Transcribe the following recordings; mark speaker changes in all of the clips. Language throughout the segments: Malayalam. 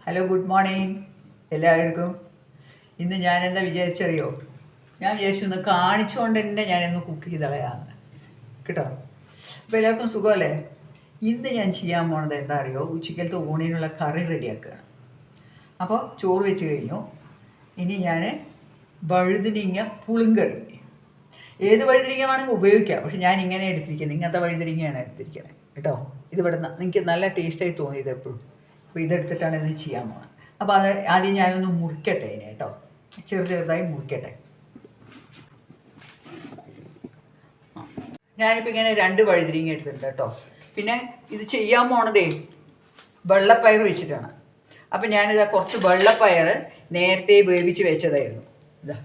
Speaker 1: ഹലോ, ഗുഡ് മോർണിംഗ് എല്ലാവർക്കും. ഇന്ന് ഞാൻ എന്താ വിചാരിച്ചറിയോ? ഞാൻ വിചാരിച്ചു ഇന്ന് കാണിച്ചുകൊണ്ട് തന്നെ ഞാനിന്ന് കുക്ക് ചെയ്ത് കളയാമെന്ന് കേട്ടോ. അപ്പോൾ എല്ലാവർക്കും സുഖമല്ലേ? ഇന്ന് ഞാൻ ചെയ്യാൻ പോണത് എന്താ അറിയോ? ഉച്ചക്കലത്തെ ഊണിനുള്ള കറി റെഡിയാക്കുകയാണ്. അപ്പോൾ ചോറ് വെച്ച് കഴിഞ്ഞു. ഇനി ഞാൻ വഴുതിനിങ്ങ പുളിങ്കറി, ഏത് വഴുതിരിങ്ങ വേണമെങ്കിൽ ഉപയോഗിക്കാം, പക്ഷെ ഞാൻ ഇങ്ങനെ എടുത്തിരിക്കുന്നത്, ഇങ്ങനത്തെ വഴുതിരിങ്ങയാണ് എടുത്തിരിക്കുന്നത് കേട്ടോ. ഇത് ഇവിടെ നിങ്ങൾക്ക് നല്ല ടേസ്റ്റായി തോന്നിയത് എപ്പോഴും. അപ്പോൾ ഇതെടുത്തിട്ടാണ് ഇത് ചെയ്യാൻ പോകുന്നത്. അപ്പോൾ അത് ആദ്യം ഞാനൊന്ന് മുറിക്കട്ടെ ഇതിനെ കേട്ടോ, ചെറുതായി മുറിക്കട്ടെ. ഞാനിപ്പോൾ ഇങ്ങനെ 2 വഴുതിരിങ്ങ എടുത്തിട്ടുണ്ട് കേട്ടോ. പിന്നെ ഇത് ചെയ്യാൻ പോണതേ വെള്ളപ്പയർ വെച്ചിട്ടാണ്. അപ്പം ഞാനിതാ കുറച്ച് വെള്ളപ്പയർ നേരത്തെ വേവിച്ച് വെച്ചതായിരുന്നു. ഇതാ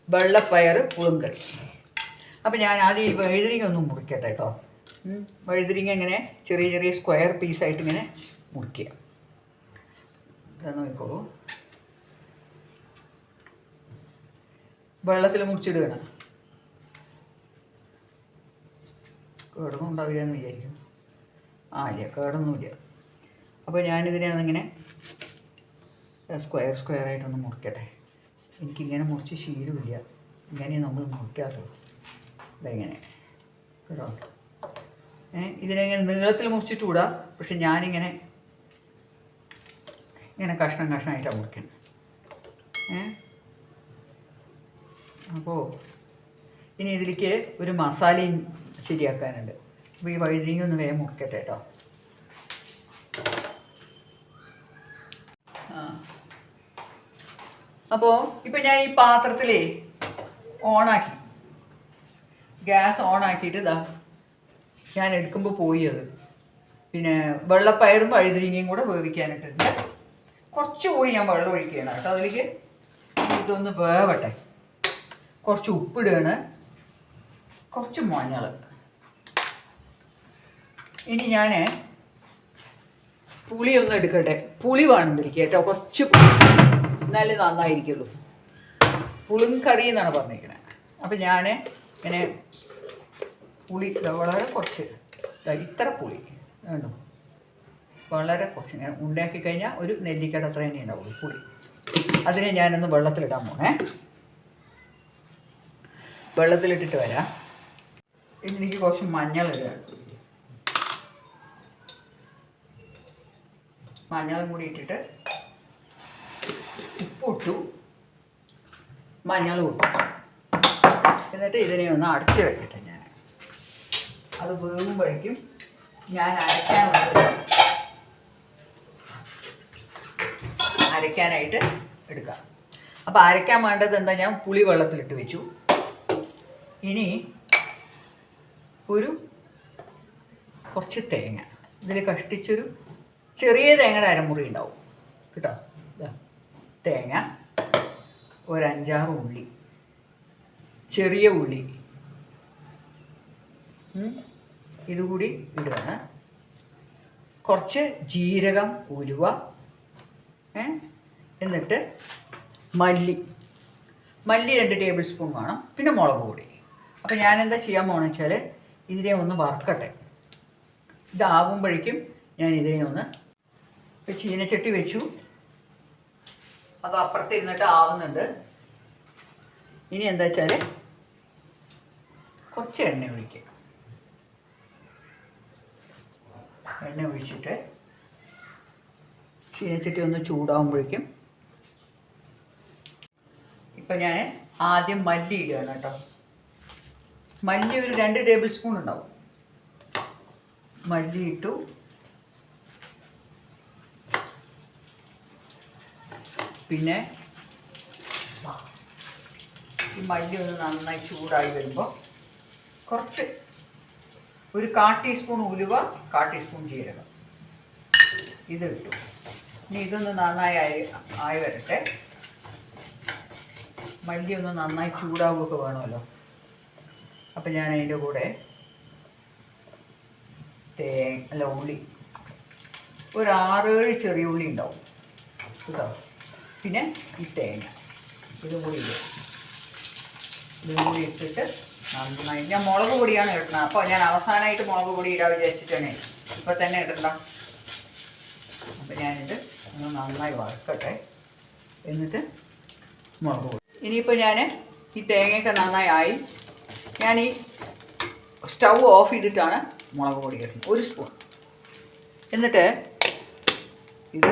Speaker 1: വെള്ളപ്പയർ പുളിങ്കറി. അപ്പം ഞാൻ ആദ്യം ഈ വഴുതിരിങ്ങ ഒന്ന് മുറിക്കട്ടെ കേട്ടോ. വഴുതിരിങ്ങ ഇങ്ങനെ ചെറിയ ചെറിയ സ്ക്വയർ പീസായിട്ട് ഇങ്ങനെ മുറിക്കുക. ഇതാ നോക്കിക്കോളൂ, വെള്ളത്തിൽ മുറിച്ചിടുകയാണ്. കേടൊന്നും ഉണ്ടാവില്ല എന്ന് വിചാരിക്കും. ഇല്ല, കേടൊന്നുമില്ല. അപ്പോൾ ഞാനിതിനെ ഒന്നിങ്ങനെ സ്ക്വയറായിട്ടൊന്ന് മുറിക്കട്ടെ. എനിക്കിങ്ങനെ മുറിച്ച് ശീലമില്ല, ഇങ്ങനെ നമ്മൾ മുറിക്കാറുള്ളൂ. ഇതെങ്ങനെ കേട്ടോ. ഇതിനെങ്ങനെ നീളത്തിൽ മുറിച്ചിട്ട് കൂടാ, പക്ഷെ ഞാനിങ്ങനെ കഷ്ണമായിട്ടാണ് മുറിക്കുന്നത്. അപ്പോൾ ഇനി ഇതിലേക്ക് ഒരു മസാലയും ശരിയാക്കാനുണ്ട്. അപ്പോൾ ഈ വഴുതിരിങ്ങ ഒന്ന് വേഗം മുറിക്കട്ടെ കേട്ടോ. അപ്പോൾ ഇപ്പം ഞാൻ ഈ പാത്രത്തിലേ ഓണാക്കി, ഗ്യാസ് ഓണാക്കിയിട്ട് ഇതാ ഞാൻ എടുക്കുമ്പോൾ പോയി അത്. പിന്നെ വെള്ളപ്പയറും വഴുതിരിങ്ങയും കൂടെ വേവിക്കാനിട്ടുണ്ട്. കുറച്ചുകൂടി ഞാൻ വെള്ളം ഒഴിക്കുകയാണ് കേട്ടോ അതിലേക്ക്. ഇതൊന്ന് വേവട്ടെ. കുറച്ച് ഉപ്പിടുകയാണ്, കുറച്ച് മഞ്ഞൾ. ഇനി ഞാൻ പുളിയൊന്നും എടുക്കട്ടെ. പുളി വേണമെന്നിരിക്കുക കേട്ടോ, കുറച്ച് പുളി, എന്നാലേ നന്നായിരിക്കുള്ളൂ. പുളിങ്കറി എന്നാണ് പറഞ്ഞിരിക്കുന്നത്. അപ്പം ഞാൻ ഇങ്ങനെ പുളി വളരെ കുറച്ച്, ഇത്ര പുളി വേണ്ടു, വളരെ കുറച്ച്. ഞാൻ ഉണ്ടാക്കി കഴിഞ്ഞാൽ ഒരു നെല്ലിക്കട അത്ര തന്നെ ഉണ്ടാവുള്ളൂ പുളി. അതിനെ ഞാനൊന്ന് വെള്ളത്തിലിടാൻ പോണേ. വെള്ളത്തിലിട്ടിട്ട് വരാം. ഇതിലേക്ക് കുറച്ച് മഞ്ഞൾ ഇടുക. മഞ്ഞളും കൂടി ഇട്ടിട്ട് ഉപ്പിട്ടു, മഞ്ഞളും ഇട്ടു. എന്നിട്ട് ഇതിനെ ഒന്ന് അടച്ച് വെക്കട്ടെ ഞാൻ. അത് വേകുമ്പോഴേക്കും ഞാൻ അരയ്ക്കാനായിട്ട് എടുക്കാം. അപ്പോൾ അരയ്ക്കാൻ വേണ്ടത് എന്താ, ഞാൻ പുളി വെള്ളത്തിലിട്ട് വെച്ചു. ഇനി കുറച്ച് തേങ്ങ, ഇതിൽ കഷ്ടിച്ചൊരു ചെറിയ തേങ്ങയുടെ അരമുറി ഉണ്ടാവും കേട്ടോ. തേങ്ങ, ഒരു 5-6 ഉള്ളി, ചെറിയ ഉള്ളി, ഇതുകൂടി ഇടുകയാണ്. കുറച്ച് ജീരകം, ഉലുവ, എന്നിട്ട് മല്ലി 2 ടേബിൾ സ്പൂൺ വേണം. പിന്നെ മുളക് പൊടി. അപ്പോൾ ഞാനെന്താ ചെയ്യാൻ പോകണമെന്ന് വെച്ചാൽ ഇതിനെ ഒന്ന് വറുക്കട്ടെ. ഇതാവുമ്പോഴേക്കും ഞാൻ ഇതിനെ ഒന്ന് ചീനച്ചട്ടി വെച്ചു, അത് അപ്പുറത്തിരുന്നിട്ട് ആവുന്നുണ്ട്. ഇനി എന്താ വെച്ചാൽ കുറച്ച് എണ്ണ ഒഴിക്കുക. എണ്ണ ഒഴിച്ചിട്ട് ചീനച്ചട്ടി ഒന്ന് ചൂടാകുമ്പോഴേക്കും ഇപ്പം ഞാൻ ആദ്യം മല്ലി ഇടുകയാണ് കേട്ടോ. മല്ലി ഒരു 2 ടേബിൾ സ്പൂൺ ഉണ്ടാവും. മല്ലി ഇട്ടു. പിന്നെ ഈ മല്ലി ഒന്ന് നന്നായി ചൂടായി വരുമ്പോൾ കുറച്ച് ഒരു 1/4 ടീസ്പൂൺ ഉലുവ, 1/4 ടീസ്പൂൺ ജീരകം ഇതിട്ടു. ഇനി ഇതൊന്ന് നന്നായി ആയി വരട്ടെ. മല്ലി ഒന്ന് നന്നായി ചൂടാവുകയൊക്കെ വേണമല്ലോ. അപ്പം ഞാൻ അതിൻ്റെ കൂടെ ഉള്ളി ഒരു 6-7 ചെറിയ ഉള്ളി ഉണ്ടാവും കേട്ടോ. പിന്നെ ഈ തേങ്ങ ഇതും കൂടി ഇട്ടിട്ട് നന്നായി, ഞാൻ മുളക് പൊടിയാണ് ഇടുന്നത്. അപ്പോൾ ഞാൻ അവസാനമായിട്ട് മുളക് പൊടി ഇടാൻ വിചാരിച്ചിട്ടാണ്, ഇപ്പം തന്നെ ഇടണ്ട. അപ്പം ഞാനിത് ഒന്ന് നന്നായി വറുക്കട്ടെ. എന്നിട്ട് മുളക് പൊടി. ഇനിയിപ്പോൾ ഞാൻ ഈ തേങ്ങയൊക്കെ നന്നായി ആയി. ഞാൻ ഈ സ്റ്റൗ ഓഫ് ചെയ്തിട്ടാണ് മുളക് പൊടി ഇടുന്നത്, 1 സ്പൂൺ. എന്നിട്ട് ഇത്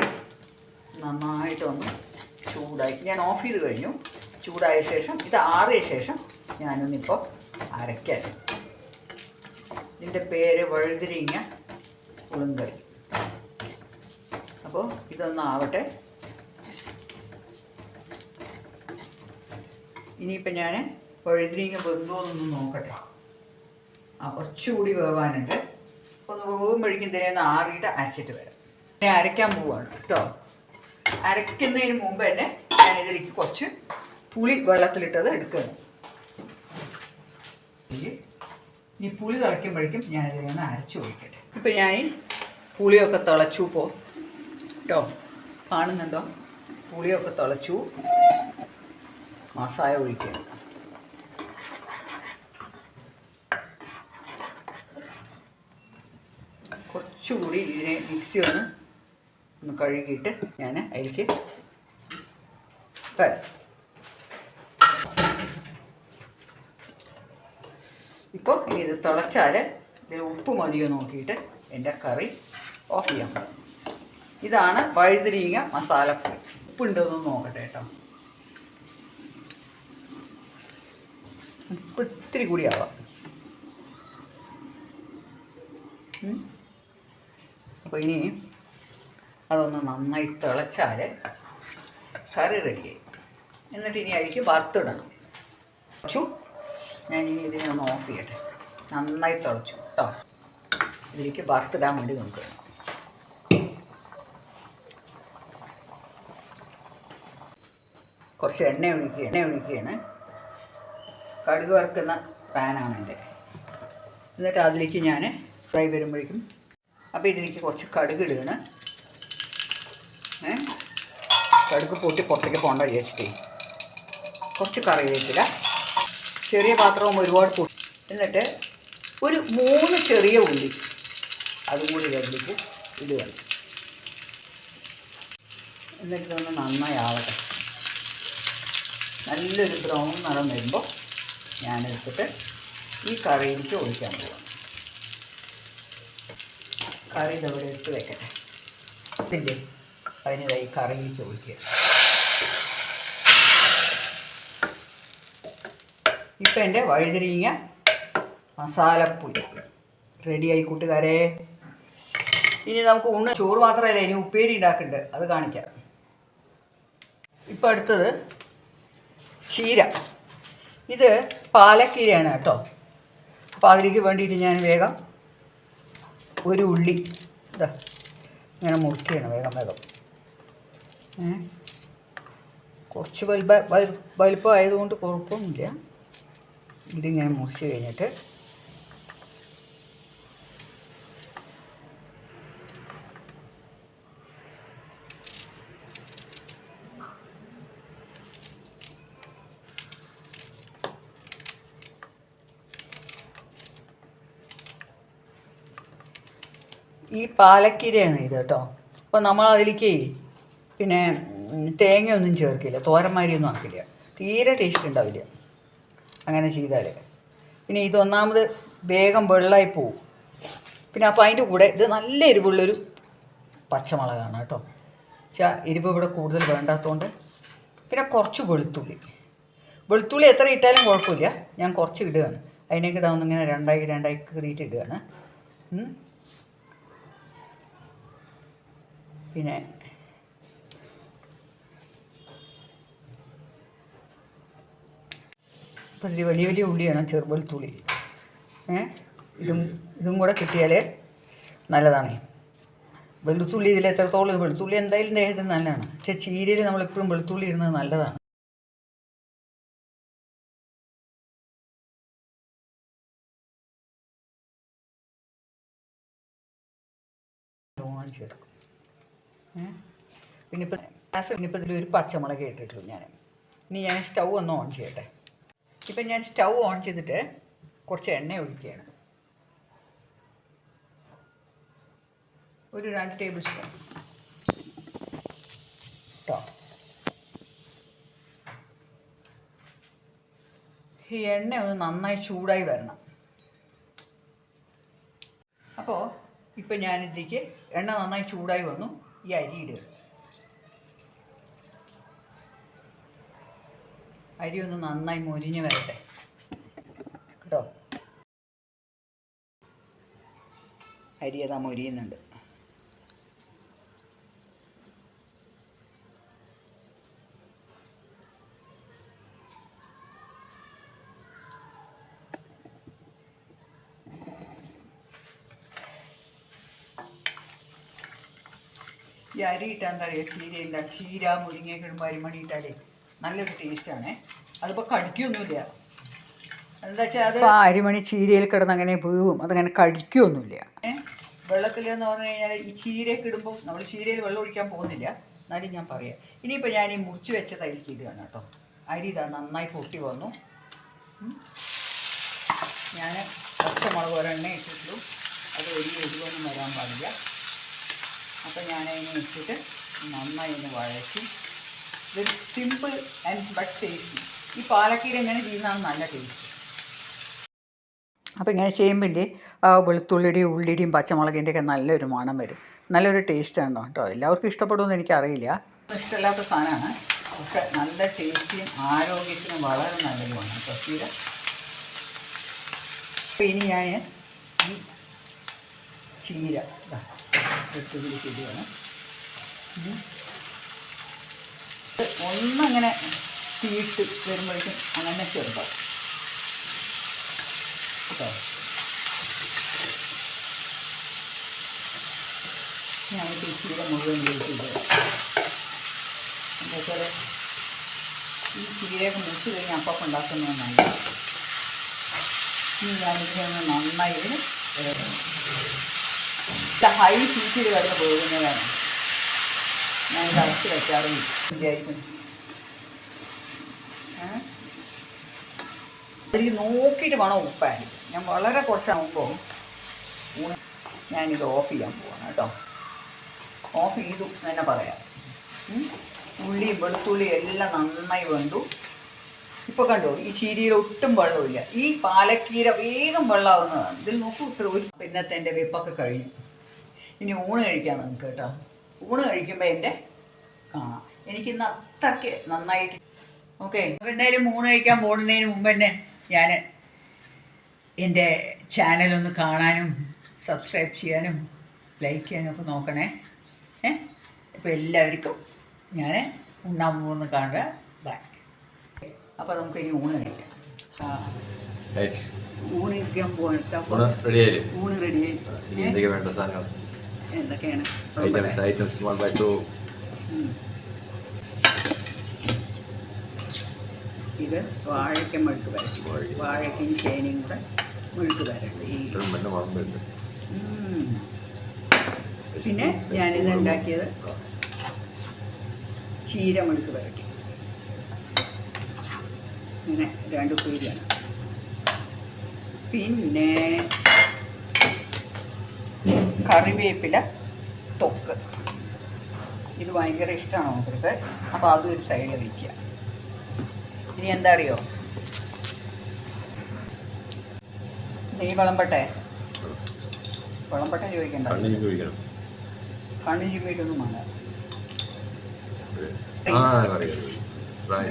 Speaker 1: നന്നായിട്ടൊന്ന് ചൂടായി, ഞാൻ ഓഫ് ചെയ്ത് കഴിഞ്ഞു. ചൂടായ ശേഷം ഇത് ആറിയ ശേഷം ഞാനൊന്നിപ്പോൾ അരയ്ക്കാൻ. ഇതിൻ്റെ പേര് വഴുതിരിങ്ങ പുളിങ്കറി. അപ്പോൾ ഇതൊന്ന് ആവട്ടെ. ഇനിയിപ്പോൾ ഞാൻ വഴുതിരിങ്ങ വെന്തോന്നൊന്ന് നോക്കട്ടെ. കുറച്ചുകൂടി വേവാനുണ്ട്. ഒന്ന് വേവുമ്പോഴേക്കും തന്നെയൊന്ന് ആറിയിട്ട് അരച്ചിട്ട് വരാം. ഞാൻ അരയ്ക്കാൻ പോവുകയാണ് കേട്ടോ. അരയ്ക്കുന്നതിന് മുമ്പ് തന്നെ ഞാനിതിലേക്ക് കുറച്ച് പുളി വെള്ളത്തിലിട്ടത് എടുക്കണം. ഈ പുളി തിളയ്ക്കുമ്പോഴേക്കും ഞാനിതിനെ അരച്ച് ഒഴിക്കട്ടെ. ഇപ്പം ഞാൻ ഈ പുളിയൊക്കെ തിളച്ചു കേട്ടോ, കാണുന്നുണ്ടോ? പുളിയൊക്കെ തിളച്ചു. മസാല ഒഴിക്കുക. കുറച്ചുകൂടി ഇതിനെ മിക്സി ഒന്ന് കഴുകിയിട്ട് ഞാൻ അതിലേക്ക് തരാം. ഇപ്പോൾ ഇനി ഇത് തിളച്ചാൽ ഇതിൽ ഉപ്പ് മതിയോ നോക്കിയിട്ട് എൻ്റെ കറി ഓഫ് ചെയ്യാൻ പറ്റും. ഇതാണ് വഴുതിരിങ്ങ മസാലപ്പൊടി. ഉപ്പുണ്ടോയെന്ന് നോക്കട്ടെ കേട്ടോ. ഉപ്പ് ഇത്തിരി കൂടി ആവാം. അപ്പോൾ ഇനി അതൊന്ന് നന്നായി തിളച്ചാൽ കറി റെഡിയായി. എന്നിട്ട് ഇനി അതിലേക്ക് വറുത്തിടണം. ഞാനിനി ഇതിനെ ഒന്ന് ഓഫ് ചെയ്യട്ടെ. നന്നായി തിളച്ചു കേട്ടോ. ഇതിലേക്ക് വറുത്തിടാൻ വേണ്ടി നമുക്ക് കുറച്ച് എണ്ണ ഒഴിക്കുകയാണ്. കടുക് വറുക്കുന്ന പാനാണ് എൻ്റെ. എന്നിട്ട് അതിലേക്ക് ഞാൻ ഫ്രൈ വരുമ്പോഴേക്കും അപ്പോൾ ഇതിലേക്ക് കുറച്ച് കടുക് ഇടുകയാണ്. കടുക് പൊട്ടി പുറത്തേക്ക് പോകേണ്ട വിചാരിച്ചിട്ടേ കുറച്ച് കറിവേപ്പില, ചെറിയ പാത്രവും ഒരുപാട് പൊട്ടി. എന്നിട്ട് ഒരു 3 ചെറിയ ഉള്ളി അതും കൂടി ഇതിലേക്ക് ഇടുകയാണ്. എന്നിട്ട് ഇതൊന്ന് നന്നായി ആവട്ടെ. നല്ലൊരു ബ്രൗൺ നിറം വരുമ്പോൾ ഞാനെടുത്തിട്ട് ഈ കറിയിലേക്ക് ഒഴിക്കാൻ പോവാം. കറി ഇതവിടെ എടുത്ത് വെക്കട്ടെ. ഇതില്ലേ അതിനിതായി കറിയിലേക്ക് ഒഴിക്കുക. ഇപ്പം എൻ്റെ വഴുതിരിങ്ങ മസാലപ്പുളി റെഡിയായി കൂട്ടുകാരെ. ഇനി നമുക്ക് ചോറ് മാത്രമല്ല, ഇനി ഉപ്പേരി ഉണ്ടാക്കുന്നുണ്ട്, അത് കാണിക്കാം. ഇപ്പം അടുത്തത് ചീര. ഇത് പാലക്കീരയാണ് കേട്ടോ. അപ്പോൾ അതിലേക്ക് വേണ്ടിയിട്ട് ഞാൻ വേഗം ഒരു ഉള്ളി ഇതാ ഇങ്ങനെ മുറിക്കുകയാണ് വേഗം. കുറച്ച് വലുപ്പമായതുകൊണ്ട് കുഴപ്പമൊന്നുമില്ല. ഇതിങ്ങനെ മുറിച്ച് കഴിഞ്ഞിട്ട് ഈ പാലക്കീരയാണ് ഇത് കേട്ടോ. അപ്പോൾ നമ്മൾ അതിലേക്ക് പിന്നെ തേങ്ങയൊന്നും ചേർക്കില്ല, തോരന്മാരിയൊന്നും ആക്കില്ല. തീരെ ടേസ്റ്റ് ഉണ്ടാവില്ല അങ്ങനെ ചെയ്താൽ. പിന്നെ ഇതൊന്നാമത് വേഗം വെള്ളമായി പോവും. പിന്നെ അപ്പോൾ അതിൻ്റെ കൂടെ ഇത് നല്ല എരിവുള്ളൊരു പച്ചമുളകാണ് കേട്ടോ. എരിവ് ഇവിടെ കൂടുതൽ വേണ്ടാത്തതുകൊണ്ട്. പിന്നെ കുറച്ച് വെളുത്തുള്ളി എത്ര ഇട്ടാലും കുഴപ്പമില്ല. ഞാൻ കുറച്ച് ഇടുകയാണ്. അതിനൊക്കെ ഇതാവുന്നിങ്ങനെ രണ്ടായി കീറിയിട്ട് ഇടുകയാണ്. പിന്നെ ഇപ്പം വലിയ ഉള്ളിയാണ്, ചെറുവെളുത്തുള്ളി. ഇതും കൂടെ കിട്ടിയാൽ നല്ലതാണ്. വെളുത്തുള്ളി ഇതിൽ എത്രത്തോളം വെളുത്തുള്ളി എന്തായാലും ദേഹത്തിന് നല്ലതാണ്. പക്ഷേ ചീരയിൽ നമ്മളെപ്പോഴും വെളുത്തുള്ളി ഇടുന്നത് നല്ലതാണ്. ചേർക്കും. പിന്നിപ്പോൾ ഇതിലൊരു പച്ചമുളക് ഇട്ടിട്ടുള്ളൂ ഞാൻ. ഇനി ഞാൻ സ്റ്റൗ ഒന്ന് ഓൺ ചെയ്യട്ടെ. ഇപ്പം ഞാൻ സ്റ്റൗ ഓൺ ചെയ്തിട്ട് കുറച്ച് എണ്ണ ഒഴിക്കുകയാണ്. ഒരു 2 ടേബിൾ സ്പൂൺ. ഈ എണ്ണ ഒന്ന് നന്നായി ചൂടായി വരണം. അപ്പോൾ ഇപ്പം ഞാനിതിലേക്ക് എണ്ണ നന്നായി ചൂടായി വന്നു. ഈ അരി ഇടുക. അരി ഒന്ന് നന്നായി മൊരിഞ്ഞ് വരട്ടെ കേട്ടോ. അരി അതാ മൊരിയുന്നുണ്ട്. ഈ അരി ഇട്ടാൽ എന്താ പറയുക, ചീരയില്ല, ചീര മുരിങ്ങയൊക്കെ ഇടുമ്പോൾ അരിമണി ഇട്ടാലേ നല്ലൊരു ടേസ്റ്റാണേ. അതിപ്പോൾ കടിക്കൊന്നുമില്ല. എന്താ വെച്ചാൽ അത് ആ അരിമണി ചീരയിൽ കിടന്ന് അങ്ങനെ വീവും, അതങ്ങനെ കടിക്കൊന്നുമില്ല. വെള്ളത്തിലെന്ന് പറഞ്ഞു കഴിഞ്ഞാൽ ഈ ചീരയൊക്കെ ഇടുമ്പോൾ നമ്മൾ ചീരയിൽ വെള്ളം ഒഴിക്കാൻ പോകുന്നില്ല. എന്നാലും ഞാൻ പറയാം. ഇനിയിപ്പോൾ ഞാൻ ഈ മുറിച്ച് വെച്ചത് അതിലേക്ക് ഇടുകയാണ് കേട്ടോ. അരി ഇതാ നന്നായി പൊട്ടി വന്നു. ഞാൻ പച്ചമുളക് ഒരെണ്ണ ഇട്ടിട്ടുള്ളൂ. അത് വലിയ എരിവൊന്നും വരാൻ പാടില്ല. അപ്പം ഞാനതിനെ ഇട്ടിട്ട് നന്നായി ഒന്ന് വഴറ്റി. ഇതൊരു സിമ്പിൾ ആൻഡ് ബട്ട് ടേസ്റ്റി. ഈ പാലക്കീര ഇങ്ങനെ ചെയ്യുന്നതാണ് നല്ല ടേസ്റ്റ്. അപ്പോൾ ഇങ്ങനെ ചെയ്യുമ്പോൾ വെളുത്തുള്ളിയുടെയും ഉള്ളിയുടെയും പച്ചമുളകിൻ്റെയൊക്കെ നല്ലൊരു മണം വരും. നല്ലൊരു ടേസ്റ്റാണ് കേട്ടോ. എല്ലാവർക്കും ഇഷ്ടപ്പെടുമെന്ന് എനിക്കറിയില്ല. ഇഷ്ടമില്ലാത്ത സാധനമാണ്, പക്ഷെ നല്ല ടേസ്റ്റിയും ആരോഗ്യത്തിനും വളരെ നല്ലതുമാണ് കേട്ടോ ചീര. അപ്പോൾ ഇനി ഞാൻ ഈ ചീര വെളുത്തുള്ളി ശരിയാണ് ഒന്നങ്ങനെ തീയിട്ട് വരുമ്പോഴേക്കും അങ്ങനെ ചെറുതാവും കേട്ടോ. ഞാൻ ഈ ചീര മുഴുവൻ ഉപയോഗിച്ചിട്ട് എന്താ വെച്ചാൽ ഈ ചീരയൊക്കെ മുറിച്ച് കഴിഞ്ഞ് അപ്പം ഉണ്ടാക്കുന്നതാണ്. ഇനി ഞാനിതിനെ ഒന്ന് നന്നായി ഹൈ ഹീറ്റിൽ കിടന്ന് പോകുന്നതാണ് ഞാൻ അരച്ച് വെക്കാറുണ്ട് വിചാരിക്കുന്നു. എനിക്ക് നോക്കിയിട്ട് വേണം ഉപ്പാൻ. ഞാൻ വളരെ കുറച്ചാകുമ്പോൾ ഞാനിത് ഓഫ് ചെയ്യാൻ പോവാണ് കേട്ടോ. ഓഫ് ചെയ്തു തന്നെ പറയാം. ഉള്ളിയും വെളുത്തുള്ളിയും എല്ലാം നന്നായി വെന്തു. ഇപ്പോൾ കണ്ടോ, ഈ ചീരയിൽ ഒട്ടും വെള്ളമില്ല. ഈ പാലക്കീര വേഗം വെള്ളമാവുന്നതാണ്. ഇതിൽ നോക്കൂ ഒരു. ഇന്നത്തെ എൻ്റെ വെപ്പൊക്കെ കഴിഞ്ഞു. ഇനി ഊണ് കഴിക്കാം നമുക്ക് കേട്ടോ. ഊണ് കഴിക്കുമ്പോൾ എൻ്റെ കാണാം. എനിക്കിന്ന് അത്രയ്ക്ക് നന്നായിട്ട് ഓക്കെ. അപ്പോൾ എന്തായാലും ഊണ് കഴിക്കാൻ പോകുന്നതിന് മുമ്പ് തന്നെ ഞാൻ എൻ്റെ ചാനലൊന്ന് കാണാനും സബ്സ്ക്രൈബ് ചെയ്യാനും ലൈക്ക് ചെയ്യാനും ഒക്കെ നോക്കണേ. അപ്പോൾ എല്ലാവർക്കും ഞാൻ ഉണ്ണാൻ പോകുന്ന കാണുക. ബൈ. അപ്പോൾ നമുക്ക് ഇനി ഊണ് കഴിക്കാം. ഊണ് കഴിക്കാൻ പോകാൻ ഊണ് റെഡിയായി. എന്തൊക്കെയാണ് ഇത് വാഴയ്ക്ക മെഴുക്ക് വരട്ടി. വാഴയ്ക്കും ചേനയും കൂടെ മെഴുക്ക് വരട്ടി. പിന്നെ ഞാനിത് ഉണ്ടാക്കിയത് ചീര മെഴുക്ക് വരട്ടി. ഇങ്ങനെ 2 ഉപ്പേരിയാണ്. പിന്നെ കറിവേപ്പില തൊക്ക്. ഇത് ഭയങ്കര ഇഷ്ടമാണ് നമുക്ക്. അപ്പോൾ അതും ഒരു സൈഡിൽ വയ്ക്കുക. ഇനി എന്താ അറിയോ, നെയ് വിളമ്പട്ടെ. വിളമ്പട്ടെ ചോദിക്കണ്ട, കണ്ണു ചിമ്മിയിട്ടൊന്നും വേണ്ട.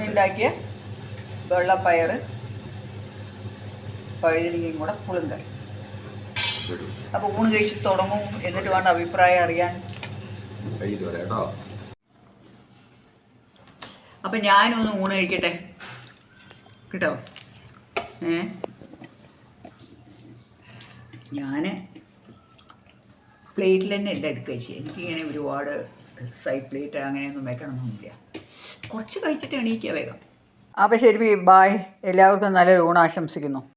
Speaker 1: ഉണ്ടാക്കിയ വെള്ളപ്പയർ പഴുതിരിക്കും കൂടെ പുളിങ്കറി. അപ്പോൾ ഊണ് കഴിച്ച് തുടങ്ങും. എന്നിട്ട് വേണ്ട അഭിപ്രായം അറിയാൻ. അപ്പം ഞാനൊന്ന് ഊണ് കഴിക്കട്ടെ കേട്ടോ. ഞാൻ പ്ലേറ്റിൽ തന്നെ എല്ലാം എടുക്കുക ചെയ്യും. എനിക്കിങ്ങനെ ഒരുപാട് സൈഡ് പ്ലേറ്റ് അങ്ങനെയൊന്നും വെക്കണമെന്നൊന്നുമില്ല. കുറച്ച് കഴിച്ചിട്ട് എണീക്കുക വേഗം. അപ്പോൾ ശരി, ബായ്. എല്ലാവർക്കും നല്ലൊരു ഊണ് ആശംസിക്കുന്നു.